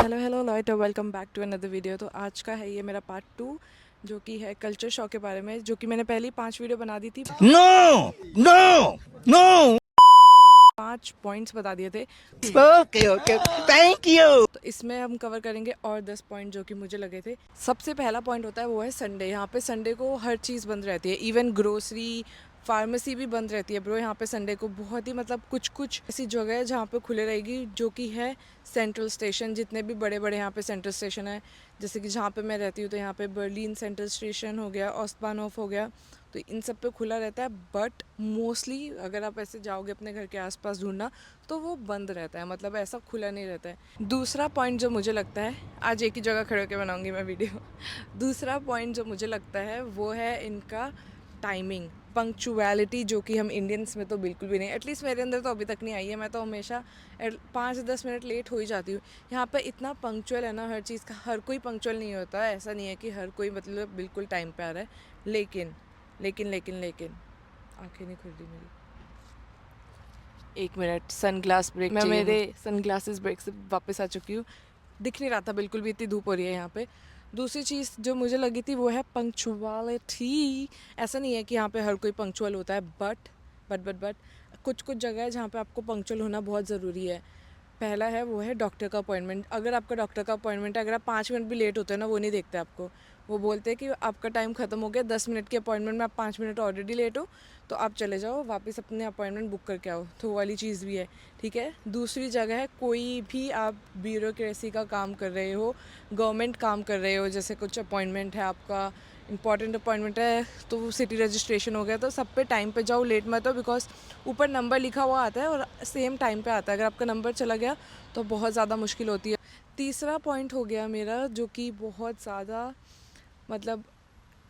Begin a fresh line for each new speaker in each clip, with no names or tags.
Hello लॉयट, welcome back to another video. तो आज का है ये मेरा पार्ट 2 जो कि है कल्चर शॉक के बारे में, जो कि मैंने पहली 5 वीडियो बना दी थी।
No! No! No!
5 पॉइंट्स बता दिए थे,
Okay. Thank you.
तो इसमें हम कवर करेंगे और 10 पॉइंट जो कि मुझे लगे थे। सबसे पहला पॉइंट होता है वो है संडे। यहाँ पे संडे को हर चीज़ बंद रहती है, इवन ग्रोसरी, फार्मेसी भी बंद रहती है ब्रो। यहाँ पे संडे को बहुत ही मतलब कुछ ऐसी जगह है जहाँ पे खुले रहेगी, जो कि है सेंट्रल स्टेशन। जितने भी बड़े बड़े यहाँ पे सेंट्रल स्टेशन है, जैसे कि जहाँ पे मैं रहती हूँ तो यहाँ पे बर्लिन सेंट्रल स्टेशन हो गया, ऑस्टबानहोफ हो गया, तो इन सब पे खुला रहता है। बट मोस्टली अगर आप ऐसे जाओगे अपने घर के आसपास ढूंढना तो वो बंद रहता है, मतलब ऐसा खुला नहीं रहता है। दूसरा पॉइंट जो मुझे लगता है, आज एक ही जगह खड़े होकर बनाऊंगी मैं वीडियो। दूसरा पॉइंट जो मुझे लगता है वो है इनका टाइमिंग, पंक्चुअलिटी, जो कि हम इंडियंस में तो बिल्कुल भी नहीं, एटलीस्ट मेरे अंदर तो अभी तक नहीं आई है। मैं तो हमेशा 5-10 मिनट लेट हो ही जाती हूँ। यहाँ पर इतना पंक्चुअल है ना हर चीज़ का, हर कोई पंक्चुअल नहीं होता है। ऐसा नहीं है कि हर कोई मतलब बिल्कुल टाइम पे आ रहा है, लेकिन लेकिन लेकिन लेकिन आंखें नहीं खुल रही मेरी। एक मिनट, सनग्लास ब्रेक। मैं मेरे सनग्लासेस ब्रेक से वापस आ चुकी हूँ। दिख नहीं रहा था बिल्कुल भी, इतनी धूप हो रही है यहाँ पे। दूसरी चीज़ जो मुझे लगी थी वो है पंक्चुअलिटी। ऐसा नहीं है कि यहाँ पे हर कोई पंक्चुअल होता है, बट कुछ जगह है जहाँ पे आपको पंक्चुअल होना बहुत ज़रूरी है। पहला है वो है डॉक्टर का अपॉइंटमेंट। अगर आपका डॉक्टर का अपॉइंटमेंट है, अगर आप 5 मिनट भी लेट होते हैं ना, वो नहीं देखते आपको। वो बोलते हैं कि आपका टाइम ख़त्म हो गया, 10 मिनट के अपॉइंटमेंट में आप 5 मिनट ऑलरेडी लेट हो, तो आप चले जाओ वापस अपने अपॉइंटमेंट बुक करके आओ। तो वो वाली चीज़ भी है, ठीक है। दूसरी जगह है, कोई भी आप ब्यूरोक्रेसी का काम कर रहे हो, गवर्नमेंट काम कर रहे हो, जैसे कुछ अपॉइंटमेंट है आपका, इंपॉर्टेंट अपॉइंटमेंट है, तो सिटी रजिस्ट्रेशन हो गया, तो सब पे टाइम पे जाओ, लेट मत हो। बिकॉज ऊपर नंबर लिखा हुआ आता है और सेम टाइम पे आता है। अगर आपका नंबर चला गया तो बहुत ज़्यादा मुश्किल होती है। तीसरा पॉइंट हो गया मेरा, जो कि बहुत ज़्यादा मतलब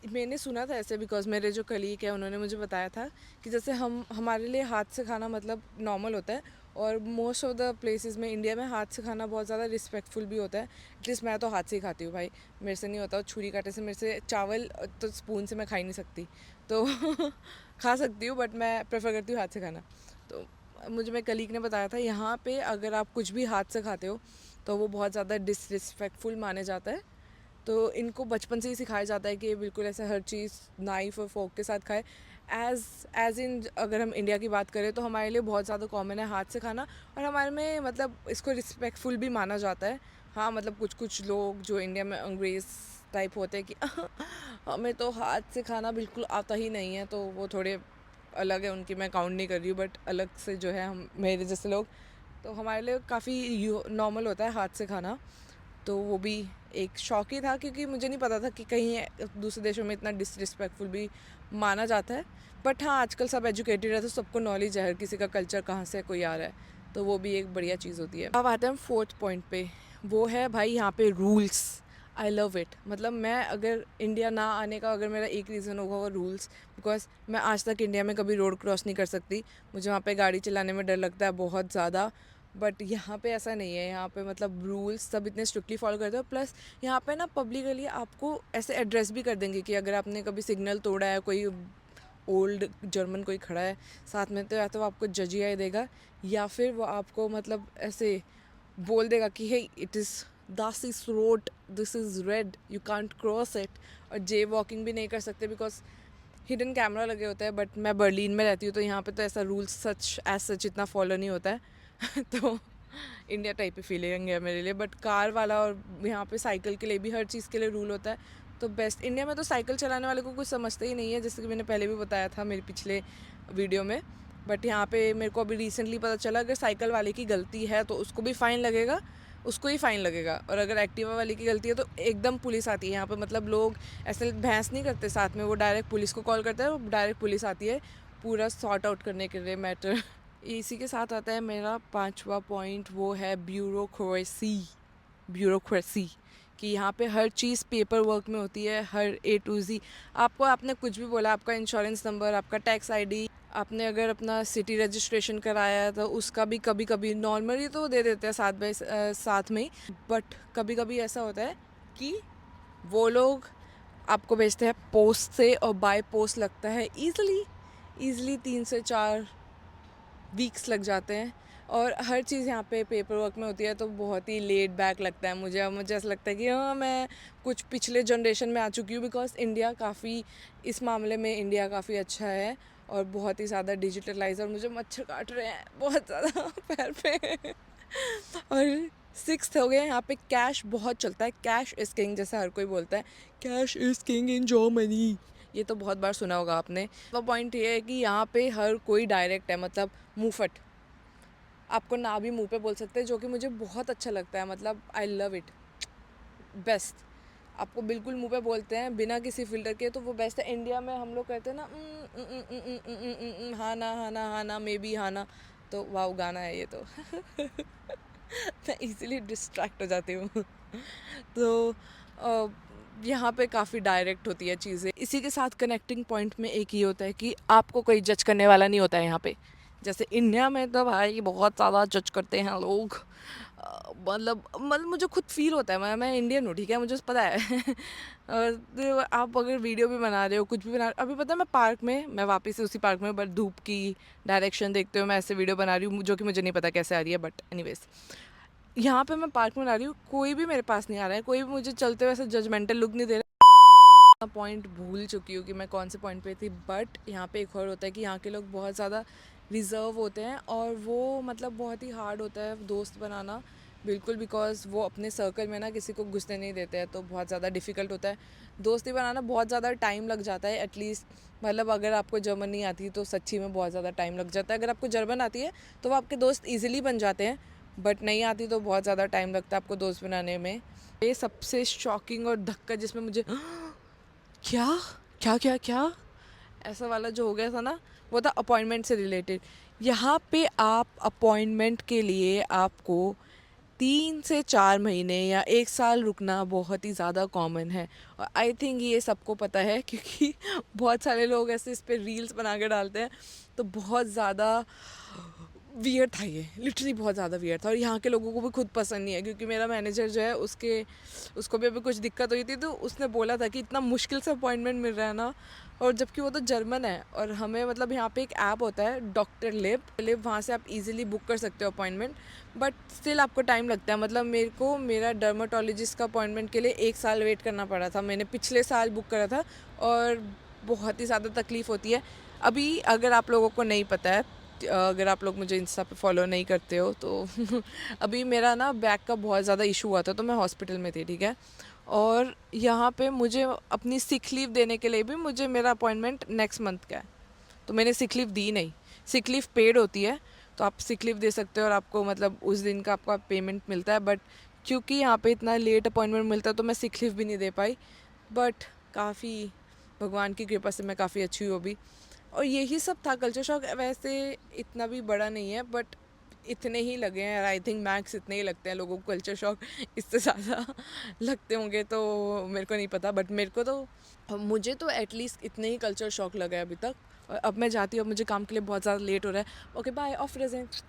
मैंने सुना था ऐसे, बिकॉज मेरे जो कलीग है उन्होंने मुझे बताया था कि जैसे हमारे लिए हाथ से खाना मतलब नॉर्मल होता है, और मोस्ट ऑफ द प्लेसेस में इंडिया में हाथ से खाना बहुत ज़्यादा रिस्पेक्टफुल भी होता है। एटलीस्ट मैं तो हाथ से ही खाती हूँ भाई, मेरे से नहीं होता। छुरी कांटे से मेरे से चावल तो स्पून से मैं खा ही नहीं सकती, तो खा सकती हूँ बट मैं प्रेफर करती हूँ हाथ से खाना। तो मुझे मेरे कलीग ने बताया था यहाँ पे अगर आप कुछ भी हाथ से खाते हो तो वो बहुत ज़्यादा डिसरिस्पेक्टफुल माने जाता है। तो इनको बचपन से ही सिखाया जाता है कि बिल्कुल ऐसे हर चीज़ नाइफ़ और फोक के साथ खाए। एज़ इन अगर हम इंडिया की बात करें तो हमारे लिए बहुत ज़्यादा कॉमन है हाथ से खाना, और हमारे में मतलब इसको रिस्पेक्टफुल भी माना जाता है। हाँ मतलब कुछ लोग जो इंडिया में अंग्रेज़ टाइप होते हैं कि हमें तो हाथ से खाना बिल्कुल आता ही नहीं है, तो वो थोड़े अलग है उनकी, मैं काउंट नहीं कर रही हूँ, बट अलग से जो है हम मेरे जैसे लोग, तो हमारे लिए काफ़ी नॉर्मल होता है हाथ से खाना। तो वो भी एक शौक ही था, क्योंकि मुझे नहीं पता था कि कहीं दूसरे देशों में इतना डिसरिस्पेक्टफुल भी माना जाता है। बट हाँ, आजकल सब एजुकेटेड है तो सबको नॉलेज है हर किसी का कल्चर कहाँ से कोई आ रहा है, तो वो भी एक बढ़िया चीज़ होती है। अब आते हैं 4th पॉइंट पे, वो है भाई यहाँ पे रूल्स। I love it. मतलब मैं अगर इंडिया ना आने का अगर मेरा एक रीज़न होगा वो रूल्स, बिकॉज मैं आज तक इंडिया में कभी रोड क्रॉस नहीं कर सकती। मुझे वहाँ पे गाड़ी चलाने में डर लगता है बहुत ज़्यादा। बट यहाँ पे ऐसा नहीं है, यहाँ पे मतलब रूल्स सब इतने स्ट्रिक्टली फॉलो करते हो। प्लस यहाँ पे ना पब्लिकली आपको ऐसे एड्रेस भी कर देंगे कि अगर आपने कभी सिग्नल तोड़ा है, कोई ओल्ड जर्मन कोई खड़ा है साथ में, तो या तो वो आपको जजिया ही देगा, या फिर वो आपको मतलब ऐसे बोल देगा कि हे इट इज़ दस is road, this is red, you can't cross it. और जे वॉकिंग भी नहीं कर सकते बिकॉज हिडन कैमरा लगे होते हैं। बट मैं बर्लिन में रहती हूँ तो यहाँ पे तो ऐसा रूल्स सच इतना फॉलो नहीं होता है तो इंडिया टाइप ही फीलिंग है मेरे लिए। बट कार वाला और यहाँ पे साइकिल के लिए भी हर चीज़ के लिए रूल होता है, तो बेस्ट। इंडिया में तो साइकिल चलाने वाले को कुछ समझते ही नहीं है, जैसे कि मैंने पहले भी बताया था मेरे पिछले वीडियो में। बट यहाँ पे मेरे को अभी रिसेंटली पता चला अगर साइकिल वाले की गलती है तो उसको भी फ़ाइन लगेगा, उसको ही फ़ाइन लगेगा। और अगर एक्टिवा वाले की गलती है तो एकदम पुलिस आती है यहाँ पे। मतलब लोग ऐसे बहस नहीं करते साथ में, वो डायरेक्ट पुलिस को कॉल करते हैं, वो डायरेक्ट पुलिस आती है पूरा सॉर्ट आउट करने के लिए मैटर। इसी के साथ आता है मेरा 5वां पॉइंट, वो है ब्यूरोक्रेसी। कि यहाँ पे हर चीज़ पेपर वर्क में होती है, हर A to Z। आपको आपने कुछ भी बोला, आपका इंश्योरेंस नंबर, आपका टैक्स आईडी, आपने अगर अपना सिटी रजिस्ट्रेशन कराया है तो उसका भी कभी कभी नॉर्मली तो दे देते हैं साथ में ही। बट कभी कभी ऐसा होता है कि वो लोग आपको भेजते हैं पोस्ट से, और बाय पोस्ट लगता है ईज़िली 3 से 4 वीक्स लग जाते हैं। और हर चीज़ यहाँ पे पेपर वर्क में होती है, तो बहुत ही लेड बैक लगता है मुझे। अब मुझे ऐसा लगता है कि हाँ, मैं कुछ पिछले जनरेशन में आ चुकी हूँ, बिकॉज इंडिया काफ़ी इस मामले में इंडिया काफ़ी अच्छा है और बहुत ही ज़्यादा डिजिटलाइज। और मुझे मच्छर काट रहे हैं बहुत ज़्यादा पैर पे। और सिक्स्थ हो गया, यहाँ पे कैश बहुत चलता है। कैश इज़ किंग, जैसा हर कोई बोलता है, cash is king in Germany. ये तो बहुत बार सुना होगा आपने। तो पॉइंट ये है कि यहाँ पे हर कोई डायरेक्ट है, मतलब मुंहफट, आपको ना भी मुंह पे बोल सकते हैं, जो कि मुझे बहुत अच्छा लगता है। मतलब आई लव इट, बेस्ट। आपको बिल्कुल मुंह पे बोलते हैं बिना किसी फ़िल्टर के, तो वो बेस्ट है। इंडिया में हम लोग कहते हैं ना हाँ ना, हाँ ना, हाँ ना, मे बी हाँ ना, तो वाह गाना है ये तो। मैं इजीली डिस्ट्रैक्ट हो जाती हूँ। तो यहाँ पे काफ़ी डायरेक्ट होती है चीज़ें। इसी के साथ कनेक्टिंग पॉइंट में एक ही होता है कि आपको कोई जज करने वाला नहीं होता है यहाँ पे। जैसे इंडिया में तो भाई बहुत ज़्यादा जज करते हैं लोग। मतलब मुझे खुद फील होता है, मैं इंडियन हूँ, ठीक है, मुझे पता है। और तो आप अगर वीडियो भी बना रहे हो, कुछ भी बना रहे हो, अभी पता है मैं पार्क में, मैं वापस से उसी पार्क में, बट धूप की डायरेक्शन देखते हुए मैं ऐसे वीडियो बना रही हूँ, जो कि मुझे नहीं पता कैसे आ रही है, बट एनीवेज यहाँ पे मैं पार्क में आ रही हूँ, कोई भी मेरे पास नहीं आ रहा है, कोई भी मुझे चलते हुए ऐसे जजमेंटल लुक नहीं दे रहा। पॉइंट भूल चुकी हूँ कि मैं कौन से पॉइंट पे थी, बट यहाँ पे एक और होता है कि यहाँ के लोग बहुत ज़्यादा रिज़र्व होते हैं, और वो मतलब बहुत ही हार्ड होता है दोस्त बनाना, बिल्कुल, बिकॉज वो अपने सर्कल में ना किसी को घुसने नहीं देते हैं, तो बहुत ज़्यादा डिफ़िकल्ट होता है दोस्ती बनाना। बहुत ज़्यादा टाइम लग जाता है एटलीस्ट, मतलब अगर आपको जर्मन नहीं आती तो सच्ची में बहुत ज़्यादा टाइम लग जाता है। अगर आपको जर्मन आती है तो वो आपके दोस्त ईजिली बन जाते हैं, बट नहीं आती तो बहुत ज़्यादा टाइम लगता है आपको दोस्त बनाने में। ये सबसे शॉकिंग और धक्का जिसमें मुझे क्या क्या क्या क्या ऐसा वाला जो हो गया था ना, वो था अपॉइंटमेंट से रिलेटेड। यहाँ पे आप अपॉइंटमेंट के लिए आपको 3 से 4 महीने या 1 साल रुकना बहुत ही ज़्यादा कॉमन है, और आई थिंक ये सबको पता है, क्योंकि बहुत सारे लोग ऐसे इस पर रील्स बना के डालते हैं। तो बहुत ज़्यादा वियर्ड था ये, लिटरली बहुत ज़्यादा वियर्ड था, और यहाँ के लोगों को भी खुद पसंद नहीं है, क्योंकि मेरा मैनेजर जो है उसको भी अभी कुछ दिक्कत हुई थी, तो उसने बोला था कि इतना मुश्किल से अपॉइंटमेंट मिल रहा है ना, और जबकि वो तो जर्मन है। और हमें मतलब यहाँ पे एक ऐप होता है डॉक्टर लिब, वहाँ से आप इजीली बुक कर सकते हो अपॉइंटमेंट, बट स्टिल आपको टाइम लगता है। मतलब मेरे को मेरा डर्माटोलॉजिस्ट का अपॉइंटमेंट के लिए 1 साल वेट करना पड़ा था, मैंने पिछले साल बुक करा था, और बहुत ही ज़्यादा तकलीफ़ होती है। अभी अगर आप लोगों को नहीं पता है, अगर आप लोग मुझे इंस्टा पे फॉलो नहीं करते हो तो अभी मेरा ना बैक का बहुत ज़्यादा इशू हुआ था, तो मैं हॉस्पिटल में थी, ठीक है। और यहाँ पे मुझे अपनी सिक लीव देने के लिए भी मुझे मेरा अपॉइंटमेंट नेक्स्ट मंथ का है, तो मैंने सिक लीव दी नहीं। सिक लीव पेड होती है, तो आप सिक लीव दे सकते हो और आपको मतलब उस दिन का आपका पेमेंट मिलता है, बट क्योंकि यहाँ पे इतना लेट अपॉइंटमेंट मिलता है तो मैं सिक लीव भी नहीं दे पाई। बट काफ़ी भगवान की कृपा से मैं काफ़ी अच्छी हूँ अभी। और यही सब था कल्चर शॉक। वैसे इतना भी बड़ा नहीं है, बट इतने ही लगे हैं, आई थिंक मैक्स इतने ही लगते हैं लोगों को कल्चर शॉक। इससे ज़्यादा लगते होंगे तो मेरे को नहीं पता, बट मेरे को तो मुझे तो एटलीस्ट इतने ही कल्चर शॉक लगा है अभी तक। और अब मैं जाती हूँ, अब मुझे काम के लिए बहुत ज़्यादा लेट हो रहा है। ओके बाय, ऑफ रेजेंट।